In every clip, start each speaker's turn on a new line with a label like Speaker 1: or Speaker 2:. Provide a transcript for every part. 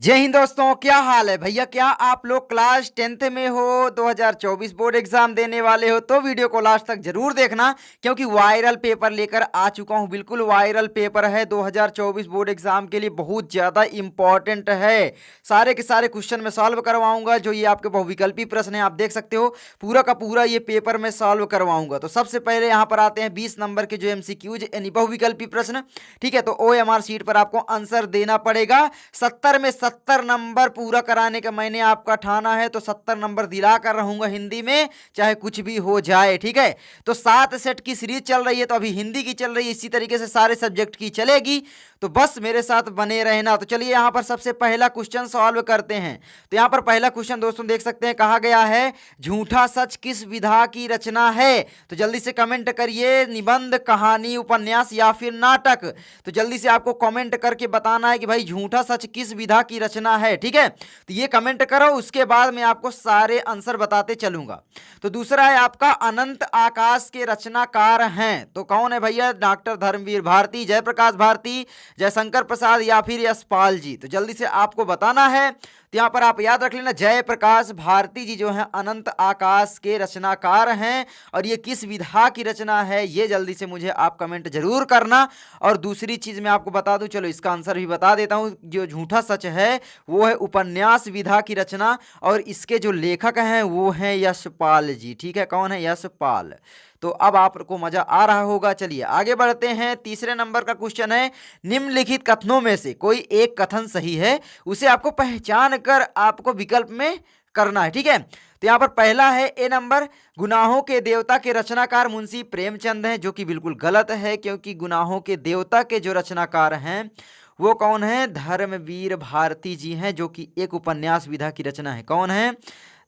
Speaker 1: जय हिंद दोस्तों, क्या हाल है भैया। क्या आप लोग क्लास 10th में हो, 2024 बोर्ड एग्जाम देने वाले हो तो वीडियो को लास्ट तक जरूर देखना, क्योंकि वायरल पेपर लेकर आ चुका हूं। बिल्कुल वायरल पेपर है, 2024 बोर्ड एग्जाम के लिए बहुत ज्यादा इंपॉर्टेंट है। सारे के सारे क्वेश्चन में सॉल्व करवाऊंगा। जो ये आपके बहुविकल्पी प्रश्न है, आप देख सकते हो, पूरा का पूरा ये पेपर में सॉल्व करवाऊंगा। तो सबसे पहले यहाँ पर आते हैं 20 नंबर के जो एमसीक्यूज यानी बहुविकल्पी प्रश्न। ठीक है, तो OMR शीट पर आपको आंसर देना पड़ेगा। 70 में 70 नंबर पूरा कराने का मैंने आपका ठाना है, तो 70 नंबर दिला कर रहूंगा हिंदी में, चाहे कुछ भी हो जाए। ठीक है, तो 7 सेट की सीरीज चल रही है, तो अभी हिंदी की चल रही है, इसी तरीके से सारे सब्जेक्ट की चलेगी। तो बस मेरे साथ बने रहना। तो चलिए यहां पर सबसे पहला क्वेश्चन सॉल्व करते हैं। तो यहां पर पहला क्वेश्चन दोस्तों देख सकते हैं, कहा गया है झूठा सच किस विधा की रचना है। तो जल्दी से कमेंट करिए, निबंध, कहानी, उपन्यास या फिर नाटक। तो जल्दी से आपको कमेंट करके बताना है कि भाई झूठा सच किस विधा की रचना है। ठीक है, तो ये कमेंट करो, उसके बाद मैं आपको सारे आंसर बताते चलूंगा। तो दूसरा है आपका अनंत आकाश के रचनाकार हैं। तो कौन है भैया? डॉक्टर धर्मवीर भारती, जयप्रकाश भारती, जयशंकर प्रसाद या फिर यशपाल जी। तो जल्दी से आपको बताना है। तो यहां पर आप याद रख लेना, जयप्रकाश भारती जी जो है अनंत आकाश के रचनाकार हैं। और ये किस विधा की रचना है, ये जल्दी से मुझे आप कमेंट जरूर करना। और दूसरी चीज मैं आपको बता दूं, चलो इसका आंसर भी बता देता हूं। जो झूठा सच है वो है उपन्यास विधा की रचना, और इसके जो लेखक हैं वो हैं यशपाल जी। ठीक है, कौन है? यशपाल। तो अब आपको मजा आ रहा होगा। चलिए आगे बढ़ते हैं। तीसरे नंबर का क्वेश्चन है, निम्नलिखित कथनों में से कोई एक कथन सही है, उसे आपको पहचान कर आपको विकल्प में करना है। ठीक है, तो यहां पर पहला है ए नंबर, गुनाहों के देवता के रचनाकार मुंशी प्रेमचंद हैं, जो कि बिल्कुल गलत है, क्योंकि गुनाहों के देवता के जो रचनाकार हैं वो कौन है? धर्मवीर भारती जी हैं, जो कि एक उपन्यास विधा की रचना है। कौन है?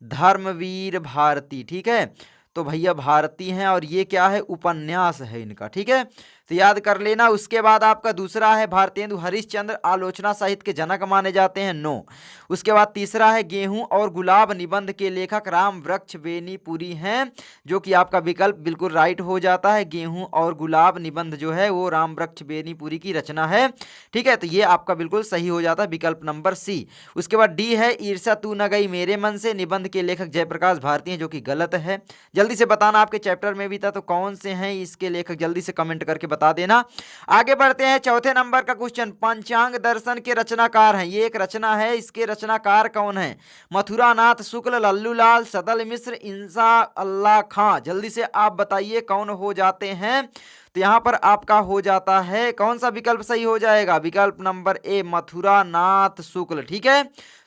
Speaker 1: धर्मवीर भारती। ठीक है, तो भैया भारती हैं, और ये क्या है? उपन्यास है इनका। ठीक है, तो याद कर लेना। उसके बाद आपका दूसरा है, भारतेंदु हरिश्चंद्र आलोचना साहित्य के जनक माने जाते हैं। नो। उसके बाद तीसरा है, गेहूं और गुलाब निबंध के लेखक राम वृक्ष बेनीपुरी हैं, जो कि आपका विकल्प बिल्कुल राइट हो जाता है। गेहूं और गुलाब निबंध जो है वो राम वृक्ष बेनीपुरी की रचना है। ठीक है, तो ये आपका बिल्कुल सही हो जाता है, विकल्प नंबर सी। उसके बाद डी है, ईर्ष्या तू न गई मेरे मन से, निबंध के लेखक जयप्रकाश भारती हैं, जो कि गलत है। जल्दी से बताना, आपके चैप्टर में भी था, तो कौन से हैं इसके लेखक, जल्दी से कमेंट करके बता देना। आगे बढ़ते हैं। चौथे नंबर का क्वेश्चन, पंचांग दर्शन के रचनाकार हैं। ये एक रचना है, इसके रचनाकार कौन है? मथुरानाथ शुक्ल, लल्लूलाल, सदल मिश्र, इंसा अल्लाह खां। जल्दी से आप बताइए कौन हो जाते हैं। तो यहां पर आपका हो जाता है, कौन सा विकल्प सही हो जाएगा? विकल्प नंबर ए, मथुरानाथ शुक्ल। ठीक है,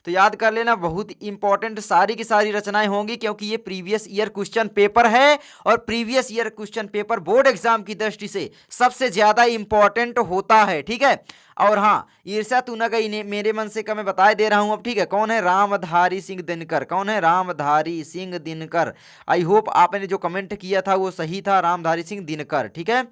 Speaker 1: तो याद कर लेना, बहुत इंपॉर्टेंट सारी की सारी रचनाएं होंगी, क्योंकि ये प्रीवियस ईयर क्वेश्चन पेपर है, और previous year question paper board exam की दृष्टि से सबसे ज्यादा इंपॉर्टेंट होता है। ठीक है, और हाँ, ईर्ष्या तू न गई मेरे मन से का मैं बता दे रहा हूं अब। ठीक है, कौन है? रामधारी सिंह दिनकर। कौन है? रामधारी सिंह दिनकर। आई होप आपने जो कमेंट किया था वो सही था, रामधारी सिंह दिनकर। ठीक है,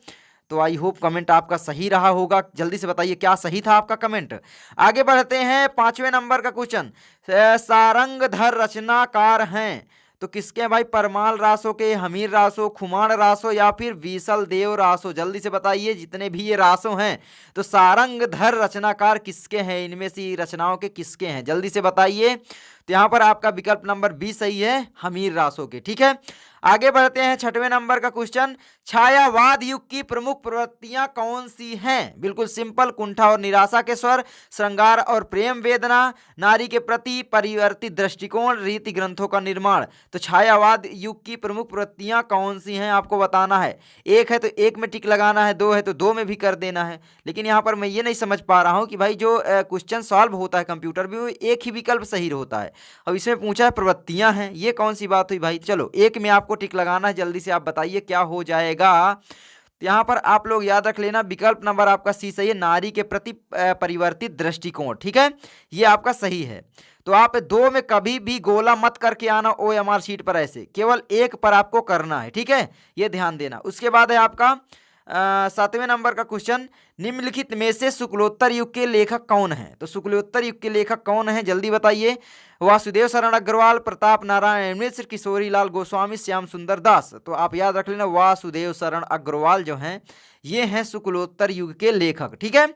Speaker 1: तो आई होप कमेंट आपका सही रहा होगा। जल्दी से बताइए क्या सही था आपका कमेंट। आगे बढ़ते हैं। पांचवें नंबर का क्वेश्चन, सारंगधर रचनाकार हैं। तो किसके हैं भाई? परमाल रासो के, हमीर रासो, खुमान रासो या फिर विसल देव रासो। जल्दी से बताइए, जितने भी ये रासो हैं, तो सारंगधर रचनाकार किसके हैं? इनमें से रचनाओं के किसके हैं? जल्दी से बताइए। तो यहां पर आपका विकल्प नंबर बी सही है, हमीर रासो के। ठीक है, आगे बढ़ते हैं। छठवें नंबर का क्वेश्चन, छायावाद युग की प्रमुख प्रवृत्तियां कौन सी हैं? बिल्कुल सिंपल, कुंठा और निराशा के स्वर, श्रृंगार और प्रेम वेदना, नारी के प्रति परिवर्तित दृष्टिकोण, रीति ग्रंथों का निर्माण। तो छायावाद युग की प्रमुख प्रवृत्तियां कौन सी हैं आपको बताना है। एक है तो एक में टिक लगाना है, दो है तो दो में भी कर देना है। लेकिन यहाँ पर मैं ये नहीं समझ पा रहा हूँ कि भाई जो क्वेश्चन सॉल्व होता है कंप्यूटर में, वो एक ही विकल्प सही होता है। अब इसमें पूछा है प्रवृत्तियां हैं, ये कौन सी बात हुई भाई। चलो एक में आपको टिक लगाना है, जल्दी से आप बताइए क्या हो जाएगा। तो यहां पर आप लोग याद रख लेना, विकल्प नंबर आपका सी सही है, नारी के प्रति परिवर्तित दृष्टिकोण। ठीक है, ये आपका सही है। तो आप दो में कभी भी गोला मत करके आना OMR शीट पर, ऐसे केवल एक पर आपको करना है। ठीक है, ये ध्यान देना। उसके बाद है आपका सातवें नंबर का क्वेश्चन, निम्नलिखित में से शुक्लोत्तर युग के लेखक कौन हैं? तो शुक्लोत्तर युग के लेखक कौन हैं, जल्दी बताइए। वासुदेव शरण अग्रवाल, प्रताप नारायण मिश्र, किशोरी लाल गोस्वामी, श्याम सुंदर दास। तो आप याद रख लेना, वासुदेव शरण अग्रवाल जो हैं ये हैं शुक्लोत्तर युग के लेखक। ठीक है,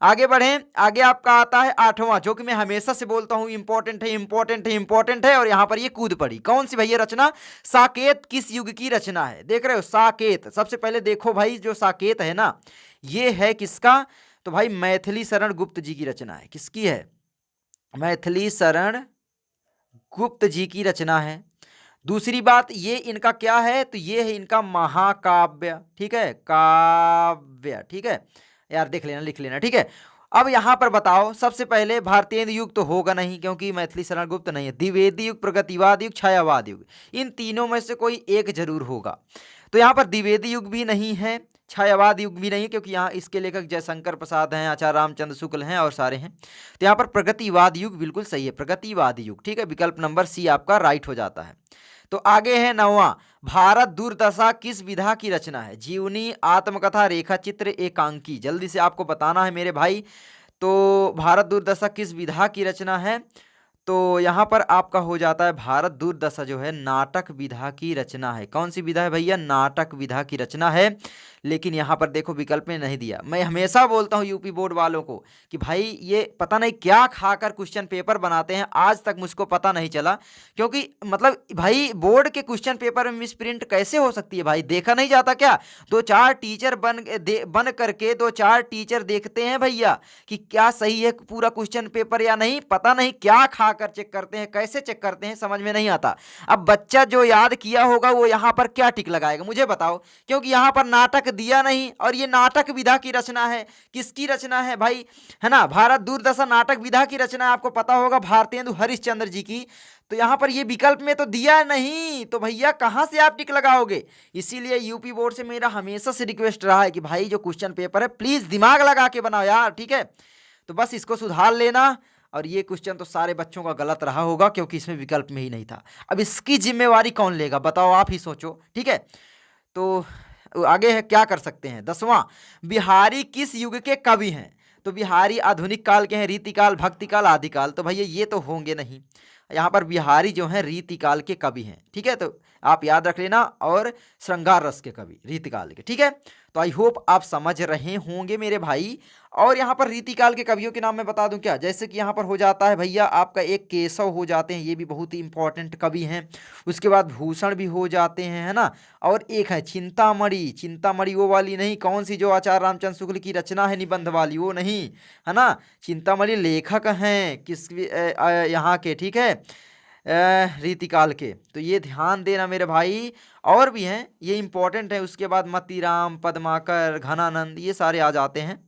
Speaker 1: आगे बढ़ें, आगे आपका आता है 8वां, जो कि मैं हमेशा से बोलता हूं इंपॉर्टेंट है, इंपॉर्टेंट है, इंपॉर्टेंट है, और यहां पर ये कूद पड़ी। कौन सी भैया रचना? साकेत किस युग की रचना है? देख रहे हो साकेत। सबसे पहले देखो भाई, जो साकेत है ना, ये है किसका? तो भाई मैथिली शरण गुप्त जी की रचना है। किसकी है? मैथिली शरण गुप्त जी की रचना है। दूसरी बात, ये इनका क्या है? तो ये है इनका महाकाव्य, ठीक है, काव्य, ठीक है यार, देख लेना, लिख लेना, ठीक है। अब यहां पर बताओ, सबसे पहले भारतेंदु युग तो होगा नहीं, क्योंकि मैथिली शरण गुप्त नहीं है। द्विवेदी युग, प्रगतिवाद युग, छायावाद युग, इन तीनों में से कोई एक जरूर होगा। तो यहाँ पर द्विवेदी युग भी नहीं है, छायावाद युग भी नहीं है, क्योंकि यहाँ इसके लेखक जयशंकर प्रसाद हैं, आचार्य रामचंद्र शुक्ल हैं, और सारे हैं। तो यहाँ पर प्रगतिवाद युग बिल्कुल सही है, प्रगतिवाद युग, ठीक है, विकल्प नंबर सी आपका राइट हो जाता है। तो आगे है 9वां, भारत दुर्दशा किस विधा की रचना है? जीवनी, आत्मकथा, रेखा चित्र, एकांकी। जल्दी से आपको बताना है मेरे भाई। तो भारत दुर्दशा किस विधा की रचना है? तो यहाँ पर आपका हो जाता है भारत दुर्दशा जो है नाटक विधा की रचना है। कौन सी विधा है भैया? नाटक विधा की रचना है। लेकिन यहाँ पर देखो विकल्प में नहीं दिया। मैं हमेशा बोलता हूँ यूपी बोर्ड वालों को कि भाई ये पता नहीं क्या खाकर क्वेश्चन पेपर बनाते हैं, आज तक मुझको पता नहीं चला। क्योंकि मतलब भाई बोर्ड के क्वेश्चन पेपर में मिस प्रिंट कैसे हो सकती है भाई? देखा नहीं जाता क्या? दो चार टीचर बन करके दो चार टीचर देखते हैं भैया कि क्या सही है पूरा क्वेश्चन पेपर या नहीं। पता नहीं क्या खाकर चेक करते हैं, कैसे चेक करते हैं, समझ में नहीं आता। अब बच्चा जो याद किया होगा वो यहाँ पर क्या टिक लगाएगा मुझे बताओ? क्योंकि यहाँ पर नाटक दिया नहीं, और ये नाटक विधा की रचना है। किसकी रचना है भाई? है ना, भारत दुर्दशा नाटक विधा की रचना है, आपको पता होगा भारतेंदु हरिश्चंद्र जी की। तो यहां पर ये विकल्प में तो दिया नहीं, तो भैया कहां से आप टिक लगाओगे? इसीलिए यूपी बोर्ड से मेरा हमेशा से रिक्वेस्ट रहा है कि भाई जो क्वेश्चन पेपर है प्लीज दिमाग लगा के बनाओ यार, ठीक है। तो बस इसको सुधार लेना। और ये क्वेश्चन तो सारे बच्चों का गलत रहा होगा, क्योंकि इसमें विकल्प में ही नहीं था। अब इसकी जिम्मेवारी कौन लेगा बताओ? आप ही सोचो, ठीक है। तो आगे है, क्या कर सकते हैं? 10वां, बिहारी किस युग के कवि हैं? तो बिहारी आधुनिक काल के हैं, रीतिकाल, भक्तिकाल, आदिकाल। तो भैया ये तो होंगे नहीं। यहाँ पर बिहारी जो हैं रीतिकाल के कवि हैं, ठीक है, तो आप याद रख लेना। और श्रृंगार रस के कवि रीतिकाल के, ठीक है। तो आई होप आप समझ रहे होंगे मेरे भाई। और यहाँ पर रीतिकाल के कवियों के नाम मैं बता दूं क्या? जैसे कि यहाँ पर हो जाता है भैया आपका एक केशव हो जाते हैं, ये भी बहुत ही इंपॉर्टेंट कवि हैं। उसके बाद भूषण भी हो जाते हैं, है ना। और एक है चिंतामणि। चिंतामणि वो वाली नहीं, कौन सी जो आचार्य रामचंद्र शुक्ल की रचना है निबंध वाली, वो नहीं, है ना। चिंतामणि लेखक हैं किस यहाँ के, ठीक है, रीतिकाल के। तो ये ध्यान देना मेरे भाई। और भी हैं, ये इंपॉर्टेंट है। उसके बाद मतीराम, पद्माकर, घनानंद, ये सारे आ जाते हैं।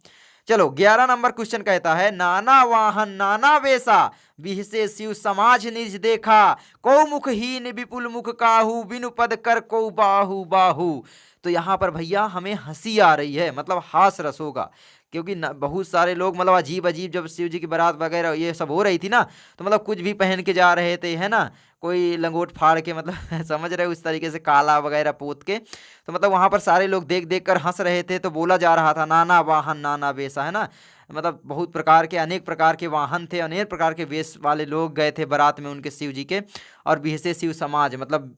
Speaker 1: चलो 11 नंबर क्वेश्चन कहता है, नाना वाहन नाना वेशा बिहसे शिव समाज निज देखा, को मुखहीन विपुल मुख काहू, बिनु पद कर को बाहु बाहु। तो यहाँ पर भैया हमें हंसी आ रही है, मतलब हास रस होगा। क्योंकि बहुत सारे लोग मतलब अजीब अजीब, जब शिव जी की बारात वगैरह ये सब हो रही थी ना, तो मतलब कुछ भी पहन के जा रहे थे, है ना। कोई लंगोट फाड़ के, मतलब समझ रहे हो, उस तरीके से काला वगैरह पोत के। तो मतलब वहाँ पर सारे लोग देख देख कर हंस रहे थे। तो बोला जा रहा था नाना वाहन नाना वेशा, है ना। मतलब बहुत प्रकार के, अनेक प्रकार के वाहन थे, अनेक प्रकार के वेश वाले लोग गए थे बारात में उनके शिव जी के। और बिहसे शिव समाज, मतलब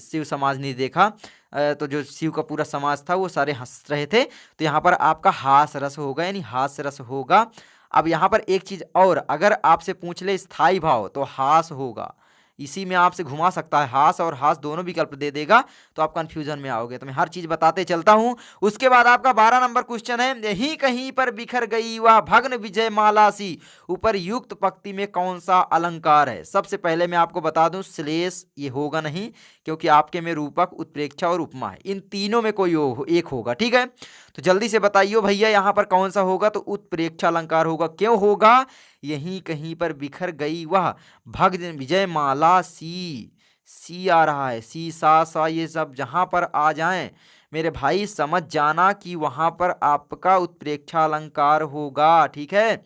Speaker 1: शिव समाज नहीं देखा, तो जो शिव का पूरा समाज था वो सारे हंस रहे थे। तो यहाँ पर आपका हास रस होगा, यानी हास्य रस होगा। अब यहाँ पर एक चीज और, अगर आपसे पूछ ले स्थाई भाव तो हास होगा। इसी में आपसे घुमा सकता है, हास और हास दोनों विकल्प दे देगा, तो आप कंफ्यूजन में आओगे। तो मैं हर चीज बताते चलता हूं। उसके बाद आपका 12 नंबर क्वेश्चन है, यही कहीं पर बिखर गई वह भग्न विजय माला सी, ऊपर युक्त पंक्ति में कौन सा अलंकार है? सबसे पहले मैं आपको बता दूं, श्लेष ये होगा नहीं, क्योंकि आपके में रूपक, उत्प्रेक्षा और उपमा है। इन तीनों में कोई एक होगा, ठीक है। तो जल्दी से बताइए भैया यहाँ पर कौन सा होगा? तो उत्प्रेक्षा अलंकार होगा। क्यों होगा? यहीं कहीं पर बिखर गई वह भग्न विजय माला सी आ रहा है, सी सा ये सब जहां पर आ जाएं मेरे भाई समझ जाना कि वहां पर आपका उत्प्रेक्षा अलंकार होगा, ठीक है।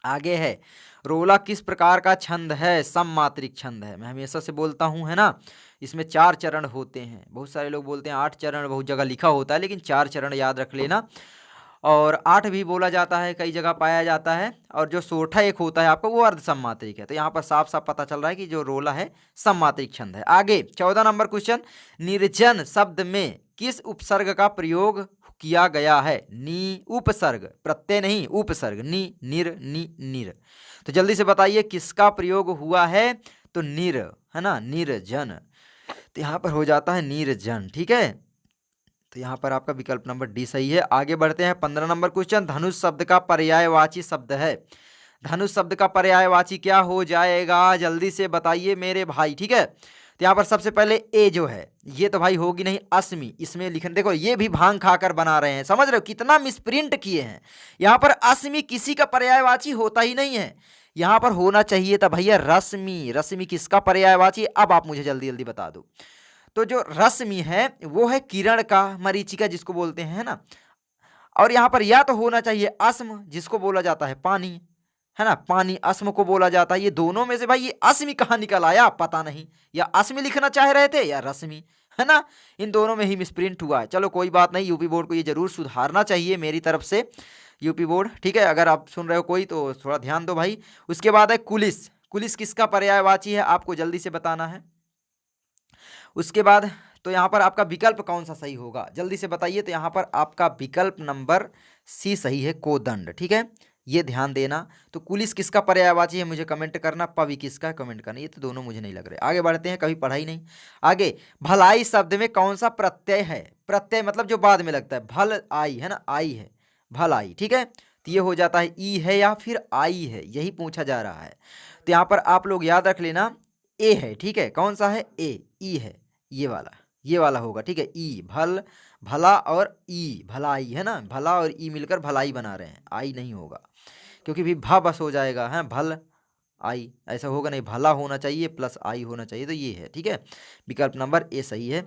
Speaker 1: आगे है, रोला किस प्रकार का छंद है? सममात्रिक छंद है। मैं हमेशा से बोलता हूं, है ना, इसमें 4 चरण होते हैं। बहुत सारे लोग बोलते हैं 8 चरण, बहुत जगह लिखा होता है, लेकिन 4 चरण याद रख लेना। और 8 भी बोला जाता है, कई जगह पाया जाता है। और जो सोठा एक होता है आपका, वो अर्ध सम्मात्रिक है। तो यहाँ पर साफ साफ पता चल रहा है कि जो रोला है सम्मात्रिक छंद है। आगे 14 नंबर क्वेश्चन, निर्जन शब्द में किस उपसर्ग का प्रयोग किया गया है। नी उपसर्ग, प्रत्यय नहीं उपसर्ग, नी निर नी निर। तो जल्दी से बताइए किसका प्रयोग हुआ है, तो निर, है ना, निर्जन। तो यहाँ पर हो जाता है निर्जन, ठीक है। तो यहाँ पर आपका विकल्प नंबर डी सही है। आगे बढ़ते हैं 15 नंबर क्वेश्चन। धनुष शब्द का पर्यायवाची शब्द है। धनुष शब्द का पर्यायवाची क्या हो जाएगा, जल्दी से बताइए मेरे भाई, ठीक है। तो यहाँ पर सबसे पहले ए जो है ये तो भाई होगी नहीं, अस्मि, इसमें लिखने देखो ये भी भांग खाकर बना रहे हैं, समझ रहे हो कितना मिसप्रिंट किए हैं। यहाँ पर अस्मि किसी का पर्यायवाची होता ही नहीं है, यहाँ पर होना चाहिए था भैया रश्मि। रश्मि किसका पर्यायवाची, अब आप मुझे जल्दी जल्दी बता दो। तो जो रश्मि है वो है किरण का, मरीचिका जिसको बोलते हैं, है ना। और यहाँ पर या तो होना चाहिए अस्म जिसको बोला जाता है पानी, है ना, पानी अस्म को बोला जाता है। ये दोनों में से भाई ये अस्मि कहाँ निकल आया पता नहीं, या अस्मि लिखना चाह रहे थे या रश्मि, है ना। इन दोनों में ही मिसप्रिंट हुआ है। चलो कोई बात नहीं, यूपी बोर्ड को ये जरूर सुधारना चाहिए मेरी तरफ से, यूपी बोर्ड, ठीक है। अगर आप सुन रहे हो कोई तो थोड़ा ध्यान दो भाई। उसके बाद है कुलिस। कुलिस किसका पर्यायवाची है आपको जल्दी से बताना है। उसके बाद तो यहाँ पर आपका विकल्प कौन सा सही होगा जल्दी से बताइए। तो यहाँ पर आपका विकल्प नंबर सी सही है, कोदंड, ठीक है, ये ध्यान देना। तो कुलिस किसका पर्यायवाची है मुझे कमेंट करना, पवि किसका है कमेंट करना, ये तो दोनों मुझे नहीं लग रहे। आगे बढ़ते हैं, कभी पढ़ा ही नहीं। आगे भलाई शब्द में कौन सा प्रत्यय है, प्रत्यय मतलब जो बाद में लगता है, भल आई है ना, आई है, भल आई, ठीक है। तो ये हो जाता है ई है या फिर आई है, यही पूछा जा रहा है। तो यहाँ पर आप लोग याद रख लेना ए है, ठीक है। कौन सा है, ए, ई है, ये वाला होगा, ठीक है। ई भल, भला और ई भलाई, है ना, भला और ई मिलकर भलाई बना रहे हैं, आई नहीं होगा क्योंकि भी भा बस हो जाएगा, है भल आई, ऐसा होगा नहीं, भला होना चाहिए प्लस आई होना चाहिए। तो ये है, ठीक है, विकल्प नंबर ए सही है।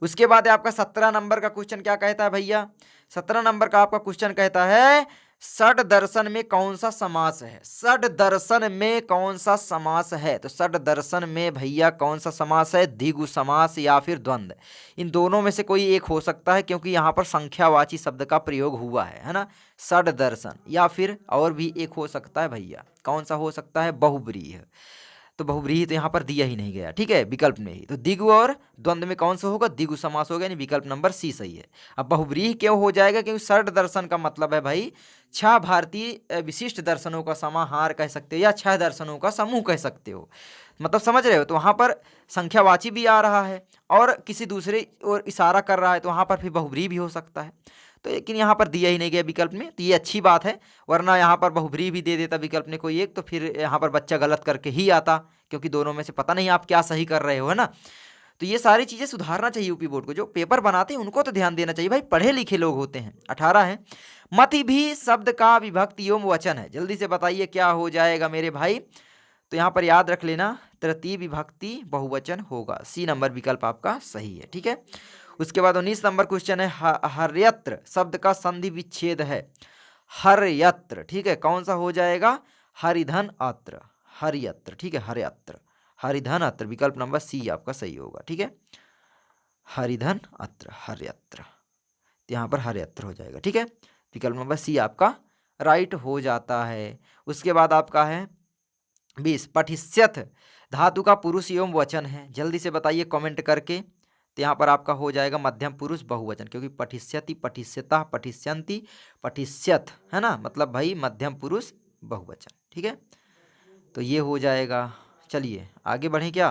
Speaker 1: उसके बाद है आपका 17 नंबर का क्वेश्चन, क्या कहता है भैया, 17 नंबर का आपका क्वेश्चन कहता है षड दर्शन में कौन सा समास है। षड दर्शन में कौन सा समास है, तो षड दर्शन में भैया कौन सा समास है, द्विगु समास या फिर द्वंद्व, इन दोनों में से कोई एक हो सकता है क्योंकि यहाँ पर संख्यावाची शब्द का प्रयोग हुआ है ना। षड दर्शन या फिर और भी एक हो सकता है भैया, कौन सा हो सकता है, बहुब्रीहि। तो बहुब्रीहि तो यहाँ पर दिया ही नहीं गया, ठीक है, विकल्प में ही। तो द्विगु और द्वंद्व में कौन सा होगा, द्विगु समास होगा, यानी विकल्प नंबर सी सही है। अब बहुब्रीहि क्यों हो जाएगा, क्योंकि षड दर्शन का मतलब है भाई 6 भारतीय विशिष्ट दर्शनों का समाहार कह सकते हो या 6 दर्शनों का समूह कह सकते हो, मतलब समझ रहे हो। तो वहाँ पर संख्यावाची भी आ रहा है और किसी दूसरे और इशारा कर रहा है, तो वहाँ पर फिर बहुब्रीहि भी हो सकता है। तो लेकिन यहाँ पर दिया ही नहीं गया विकल्प में, तो ये अच्छी बात है, वरना यहाँ पर बहुब्रीहि भी दे देता विकल्प ने कोई एक, तो फिर यहाँ पर बच्चा गलत करके ही आता, क्योंकि दोनों में से पता नहीं आप क्या सही कर रहे हो, है ना। तो ये सारी चीज़ें सुधारना चाहिए यूपी बोर्ड को, जो पेपर बनाते हैं उनको तो ध्यान देना चाहिए भाई, पढ़े लिखे लोग होते हैं। 18 है, मति भी शब्द का विभक्ति एवं वचन है, जल्दी से बताइए क्या हो जाएगा मेरे भाई। तो यहाँ पर याद रख लेना तृतीय विभक्ति बहुवचन होगा, सी नंबर विकल्प आपका सही है, ठीक है। उसके बाद 19 नंबर क्वेश्चन है हर्यत्र शब्द का संधि विच्छेद है, हर्यत्र, ठीक है, कौन सा हो जाएगा, हरिधन अत्र, हर्यत्र, ठीक है, हर्यत्र, हरिधन अत्र, विकल्प नंबर सी आपका सही होगा, ठीक है, हरिधन अत्र, हर्यत्र, तो यहाँ पर हर्यत्र हो जाएगा, ठीक है, विकल्प नंबर सी आपका राइट हो जाता है। उसके बाद आपका है 20 पठिष्यथ धातु का पुरुष एवं वचन है, जल्दी से बताइए कमेंट करके। तो यहाँ पर आपका हो जाएगा मध्यम पुरुष बहुवचन, क्योंकि पठिष्यति, पठिष्यता, पठिष्यन्ति, पठिष्यथ, है ना, मतलब भाई मध्यम पुरुष बहुवचन, ठीक है। तो ये हो जाएगा। चलिए आगे बढ़ें क्या,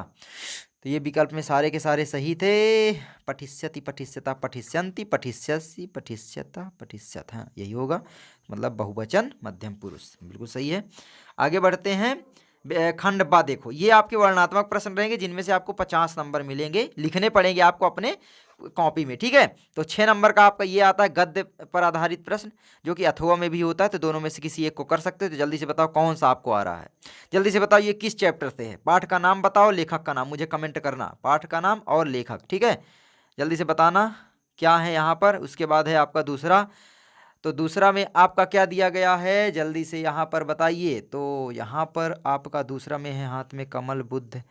Speaker 1: तो ये विकल्प में सारे के सारे सही थे, पठिष्यति, पठिष्यता, पठिष्यन्ति, पठिष्यसि, पठिष्यता, पठिष्यथ, हाँ यही होगा, मतलब बहुवचन मध्यम पुरुष, बिल्कुल सही है। आगे बढ़ते हैं खंड बा, देखो ये आपके वर्णात्मक प्रश्न रहेंगे जिनमें से आपको 50 नंबर मिलेंगे, लिखने पड़ेंगे आपको अपने कॉपी में, ठीक है। तो 6 नंबर का आपका ये आता है गद्य पर आधारित प्रश्न, जो कि अथवा में भी होता है, तो दोनों में से किसी एक को कर सकते हो। तो जल्दी से बताओ कौन सा आपको आ रहा है, जल्दी से बताओ ये किस चैप्टर से है, पाठ का नाम बताओ, लेखक का नाम मुझे कमेंट करना, पाठ का नाम और लेखक, ठीक है, जल्दी से बताना क्या है यहाँ पर। उसके बाद है आपका दूसरा, तो दूसरा में आपका क्या दिया गया है, जल्दी से यहाँ पर बताइए। तो यहाँ पर आपका दूसरा में है हाथ में कमल बुद्ध,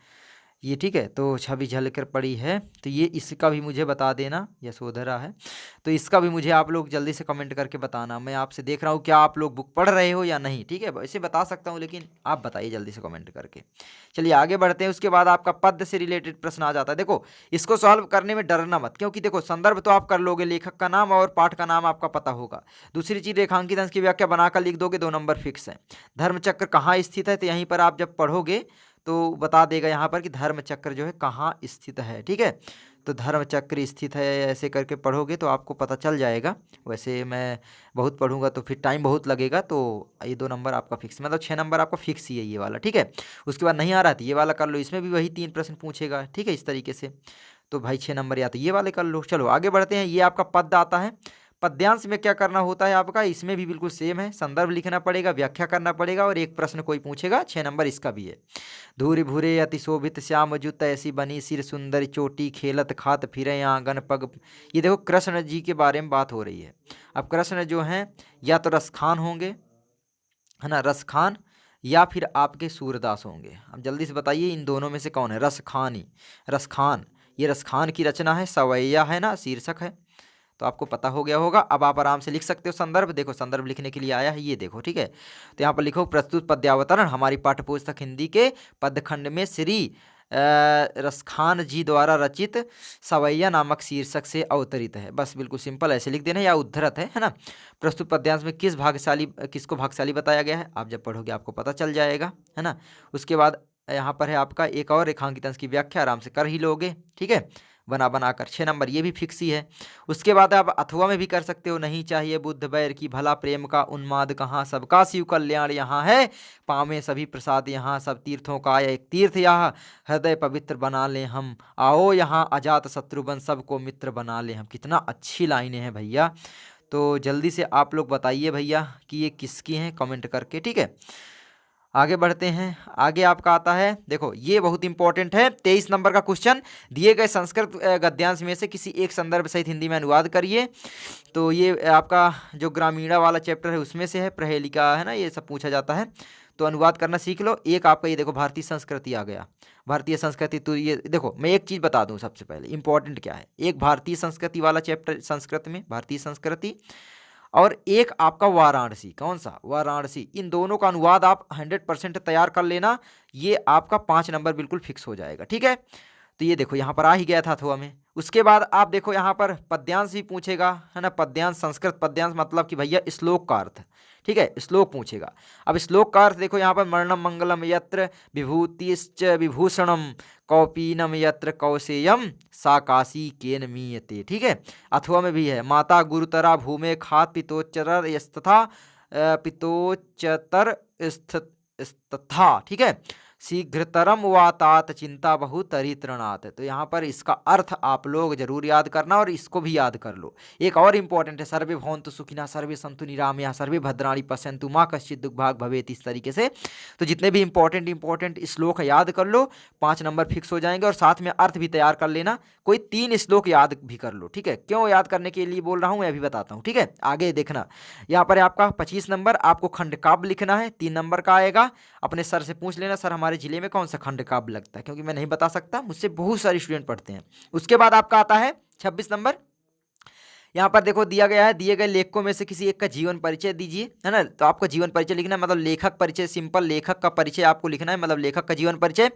Speaker 1: ये ठीक है। तो छवि झलकर पड़ी है, तो ये इसका भी मुझे बता देना, यशोधरा है। तो इसका भी मुझे आप लोग जल्दी से कमेंट करके बताना। मैं आपसे देख रहा हूँ क्या आप लोग बुक पढ़ रहे हो या नहीं, ठीक है। वैसे बता सकता हूँ लेकिन आप बताइए जल्दी से कमेंट करके। चलिए आगे बढ़ते हैं। उसके बाद आपका पद्य से रिलेटेड प्रश्न आ जाता है। देखो इसको सॉल्व करने में डरना मत, क्योंकि देखो संदर्भ तो आप कर लोगे, लेखक का नाम और पाठ का नाम आपका पता होगा। दूसरी चीज रेखांकित अंश की व्याख्या बनाकर लिख दोगे, 2 नंबर फिक्स है। धर्मचक्र कहाँ स्थित है, तो यहीं पर आप जब पढ़ोगे तो बता देगा यहाँ पर कि धर्म चक्र जो है कहाँ स्थित है, ठीक है। तो धर्म चक्र स्थित है, ऐसे करके पढ़ोगे तो आपको पता चल जाएगा। वैसे मैं बहुत पढ़ूंगा तो फिर टाइम बहुत लगेगा, तो ये 2 नंबर आपका फिक्स, मतलब 6 नंबर आपका फिक्स ही है ये वाला, ठीक है। उसके बाद नहीं आ रहा तो ये वाला कर लो, इसमें भी वही 3 प्रश्न पूछेगा, ठीक है, इस तरीके से। तो भाई 6 नंबर या तो ये वाले कर लो। चलो आगे बढ़ते हैं। ये आपका पद आता है। पद्यांश में क्या करना होता है आपका, इसमें भी बिल्कुल सेम है। संदर्भ लिखना पड़ेगा, व्याख्या करना पड़ेगा और एक प्रश्न कोई पूछेगा, 6 नंबर इसका भी है। धूरि भूरे अति शोभित श्याम जुत ऐसी बनी सिर सुंदर चोटी खेलत खात फिरे आंगन पग। ये देखो कृष्ण जी के बारे में बात हो रही है। अब कृष्ण जो हैं या तो रसखान होंगे, है ना, रसखान, या फिर आपके सूरदास होंगे। अब जल्दी से बताइए इन दोनों में से कौन है। रसखान ही, रसखान, ये रसखान की रचना है, सवैया है ना, शीर्षक है। तो आपको पता हो गया होगा। अब आप आराम से लिख सकते हो संदर्भ। देखो संदर्भ लिखने के लिए आया है, ये देखो, ठीक है। तो यहाँ पर लिखो प्रस्तुत पद्यावतरण हमारी पाठ्यपुस्तक हिंदी के पदखंड में श्री रसखान जी द्वारा रचित सवैया नामक शीर्षक से अवतरित है। बस बिल्कुल सिंपल ऐसे लिख देना, या उद्धृत है ना। प्रस्तुत पद्यांश में किसको भाग्यशाली बताया गया है, आप जब पढ़ोगे आपको पता चल जाएगा, है ना। उसके बाद यहाँ पर है आपका एक और रेखांकित अंश की व्याख्या, आराम से कर ही लोगे, ठीक है, बना बनाकर। 6 नंबर ये भी फिक्स ही है। उसके बाद आप अथवा में भी कर सकते हो। नहीं चाहिए बुद्ध बैर की भला प्रेम का उन्माद कहाँ, सबका शिव कल्याण यहाँ है, पावे सभी प्रसाद यहाँ, सब तीर्थों का एक तीर्थ यहाँ, हृदय पवित्र बना ले हम, आओ यहाँ अजात शत्रुघ्न सबको मित्र बना ले हम। कितना अच्छी लाइनें हैं भैया। तो जल्दी से आप लोग बताइए भैया कि ये किसकी हैं, कमेंट करके, ठीक है। आगे बढ़ते हैं। आगे आपका आता है, देखो ये बहुत इंपॉर्टेंट है। 23 नंबर का क्वेश्चन, दिए गए संस्कृत गद्यांश में से किसी एक संदर्भ सहित हिंदी में अनुवाद करिए। तो ये आपका जो ग्रामीणा वाला चैप्टर है उसमें से है, प्रहेलिका है ना, ये सब पूछा जाता है। तो अनुवाद करना सीख लो। एक आपका ये देखो भारतीय संस्कृति आ गया, भारतीय संस्कृति। तो ये देखो मैं एक चीज़ बता दूं सबसे पहले, इंपॉर्टेंट क्या है। एक भारतीय संस्कृति वाला चैप्टर संस्कृत में, भारतीय संस्कृति, और एक आपका वाराणसी। कौन सा, वाराणसी। इन दोनों का अनुवाद आप 100% तैयार कर लेना, ये आपका 5 नंबर बिल्कुल फिक्स हो जाएगा, ठीक है। तो ये देखो यहाँ पर आ ही गया था अथवा में। उसके बाद आप देखो यहाँ पर पद्यांश भी पूछेगा, है ना। पद्यांश, संस्कृत पद्यांश मतलब कि भैया श्लोक का अर्थ, ठीक है, श्लोक पूछेगा। अब श्लोक का अर्थ देखो यहाँ पर, मरणम मंगलम यत्र विभूतिश्च विभूषणम कौपीनम यत्र कौशेयम सा काशी केन मीयते, ठीक है। अथवा में भी है, माता गुरुतरा भूमे खात पितोच्चर यस्तथा पितोच्चतर स्तथा, ठीक है, शीघ्रतरम वातात चिंता बहुतरी तृणात। तो यहाँ पर इसका अर्थ आप लोग जरूर याद करना और इसको भी याद कर लो। एक और इंपॉर्टेंट है, सर्वे भवन्तु सुखिनः सर्वे सन्तु निरामयाः सर्वे भद्राणि पश्यन्तु माँ कश्चित् दुर्भाग् भवेत्, इस तरीके से। तो जितने भी इंपॉर्टेंट श्लोक याद कर लो, 5 नंबर फिक्स हो जाएंगे। और साथ में अर्थ भी तैयार कर लेना, कोई 3 श्लोक याद भी कर लो, ठीक है। क्यों याद करने के लिए बोल रहा हूँ मैं अभी बताता हूँ, ठीक है। आगे देखना, यहाँ पर आपका 25 नंबर, आपको खंड काव्य लिखना है, 3 नंबर का आएगा। अपने सर से पूछ लेना, सर हमारे जिले में कौन सा खंड काव्य लगता है, क्योंकि मैं नहीं बता सकता, मुझसे बहुत सारे स्टूडेंट पढ़ते हैं। उसके बाद आपका आता है 26 नंबर। यहाँ पर देखो दिया गया है, दिए गए लेखकों में से किसी एक का जीवन परिचय दीजिए, है ना। तो आपको जीवन परिचय लिखना है, मतलब लेखक परिचय, सिंपल लेखक का परिचय आपको लिखना है, मतलब लेखक का जीवन परिचय।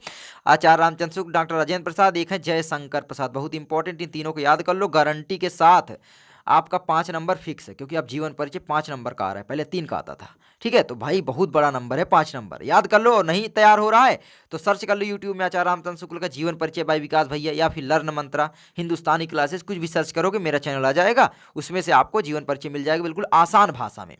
Speaker 1: आचार्य रामचंद्र शुक्ल, डॉक्टर राजेंद्र प्रसाद, एक है जयशंकर प्रसाद। बहुत इंपॉर्टेंट, इन तीनों को याद कर लो। गारंटी के साथ आपका 5 नंबर फिक्स है, क्योंकि अब जीवन परिचय 5 नंबर का आ रहा है, पहले 3 का आता था, ठीक है। तो भाई बहुत बड़ा नंबर है 5 नंबर, याद कर लो। नहीं तैयार हो रहा है तो सर्च कर लो यूट्यूब में आचार्य रामचंद्र शुक्ल का जीवन परिचय बाय विकास भैया, या फिर लर्न मंत्रा हिंदुस्तानी क्लासेस, कुछ भी सर्च करोगे मेरा चैनल आ जाएगा, उसमें से आपको जीवन परिचय मिल जाएगा बिल्कुल आसान भाषा में।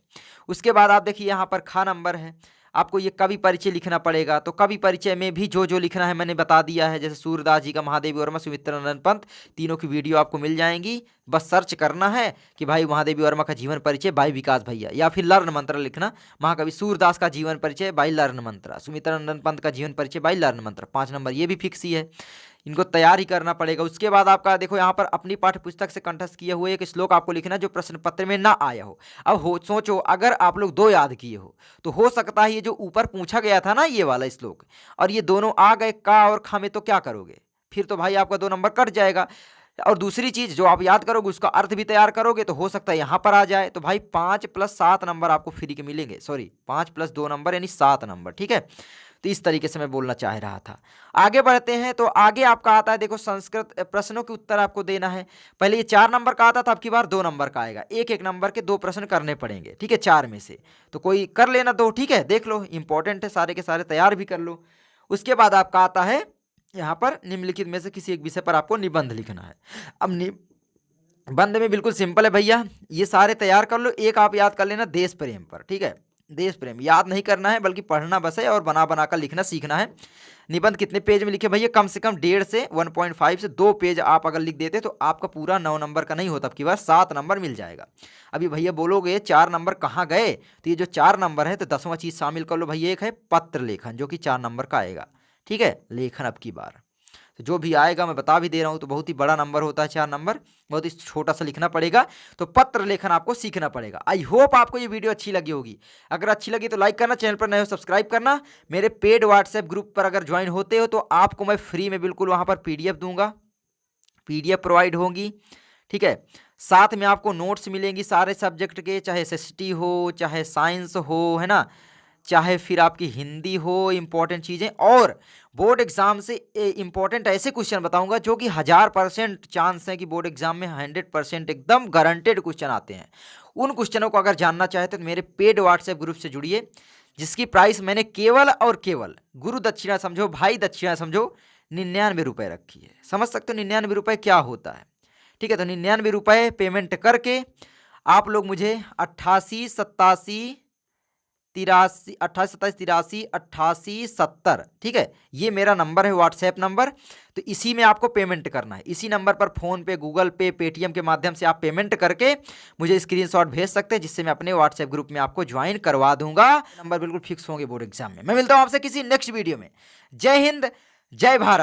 Speaker 1: उसके बाद आप देखिए यहाँ पर खा नंबर है, आपको ये कवि परिचय लिखना पड़ेगा। तो कवि परिचय में भी जो जो लिखना है मैंने बता दिया है, जैसे सूरदास जी का, महादेवी वर्मा, सुमित्रानंद पंत, तीनों की वीडियो आपको मिल जाएंगी, बस सर्च करना है कि भाई महादेवी वर्मा का जीवन परिचय भाई विकास भैया, या फिर लर्न मंत्र लिखना, महाकवि सूरदास का जीवन परिचय बाई लर्न मंत्र, सुमित्रानंद पंत का जीवन परिचय बाई लर्न मंत्र, 5 नंबर ये भी फिक्स ही है, इनको तैयार ही करना पड़ेगा। उसके बाद आपका देखो यहाँ पर अपनी पाठ्य पुस्तक से कंठस्थ किए हुए एक श्लोक आपको लिखना जो प्रश्न पत्र में ना आया हो। अब सोचो अगर आप लोग 2 याद किए हो तो सकता है ये जो ऊपर पूछा गया था ना ये वाला श्लोक, और ये दोनों आ गए का और खा में, तो क्या करोगे फिर? तो भाई आपका 2 नंबर कट जाएगा। और दूसरी चीज जो आप याद करोगे उसका अर्थ भी तैयार करोगे तो हो सकता है यहां पर आ जाए, तो भाई 5 + 7 नंबर आपको फ्री के मिलेंगे, सॉरी 5 + 2 नंबर यानी 7 नंबर, ठीक है। तो इस तरीके से मैं बोलना चाह रहा था। आगे बढ़ते हैं, तो आगे आपका आता है देखो संस्कृत प्रश्नों के उत्तर आपको देना है। पहले ये 4 नंबर का आता था, अब की बार 2 नंबर का आएगा, एक नंबर के 2 प्रश्न करने पड़ेंगे, ठीक है, 4 में से तो कोई कर लेना 2, ठीक है, देख लो इंपॉर्टेंट है सारे के सारे, तैयार भी कर लो। उसके बाद आपका आता है यहाँ पर निम्नलिखित में से किसी एक विषय पर आपको निबंध लिखना है। अब निबंध में बिल्कुल सिंपल है भैया, ये सारे तैयार कर लो। एक आप याद कर लेना देश प्रेम पर, ठीक है, देश प्रेम याद नहीं करना है बल्कि पढ़ना बस है और बना बना कर लिखना सीखना है। निबंध कितने पेज में लिखे भैया? कम से कम 1.5 से 1.5 से 2 पेज आप अगर लिख देते तो आपका पूरा 9 नंबर का नहीं होता, आपकी बार 7 नंबर मिल जाएगा। अभी भैया बोलोगे 4 नंबर कहाँ गए, तो ये जो 4 नंबर है तो 10वां चीज शामिल कर लो भैया, एक है पत्र लेखन जो कि 4 नंबर का आएगा, ठीक है, लेखन अब की बार तो जो भी आएगा मैं बता भी दे रहा हूं, तो बहुत ही बड़ा नंबर होता है 4 नंबर, बहुत ही छोटा सा लिखना पड़ेगा, तो पत्र लेखन आपको सीखना पड़ेगा। आई होप आपको ये वीडियो अच्छी लगी होगी, अगर अच्छी लगी तो लाइक करना, चैनल पर नए हो सब्सक्राइब करना। मेरे पेड व्हाट्सएप ग्रुप पर अगर ज्वाइन होते हो तो आपको मैं फ्री में बिल्कुल वहां पर PDF दूंगा, PDF प्रोवाइड होंगी, ठीक है, साथ में आपको नोट्स मिलेंगी सारे सब्जेक्ट के, चाहे SST हो चाहे साइंस हो, है ना, चाहे फिर आपकी हिंदी हो, इंपॉर्टेंट चीज़ें, और बोर्ड एग्जाम से इंपॉर्टेंट ऐसे क्वेश्चन बताऊंगा जो कि 1000% चांस है कि बोर्ड एग्जाम में 100% एकदम गारंटेड क्वेश्चन आते हैं। उन क्वेश्चनों को अगर जानना चाहते तो मेरे पेड व्हाट्सएप ग्रुप से जुड़िए, जिसकी प्राइस मैंने केवल और केवल गुरु दक्षिणा समझो, भाई दक्षिणा समझो, 99 रुपये रखी है। समझ सकते हो 99 रुपये क्या होता है, ठीक है, तो 99 रुपये पेमेंट करके आप लोग मुझे 88 87 83 28 27 83 88 70, ठीक है, ये मेरा नंबर है व्हाट्सएप नंबर, तो इसी में आपको पेमेंट करना है। इसी नंबर पर फ़ोन पे, गूगल पे, पेटीएम के माध्यम से आप पेमेंट करके मुझे स्क्रीनशॉट भेज सकते हैं, जिससे मैं अपने व्हाट्सएप ग्रुप में आपको ज्वाइन करवा दूंगा। नंबर बिल्कुल फिक्स होंगे बोर्ड एग्जाम में। मैं मिलता हूँ आपसे किसी नेक्स्ट वीडियो में। जय हिंद, जय भारत।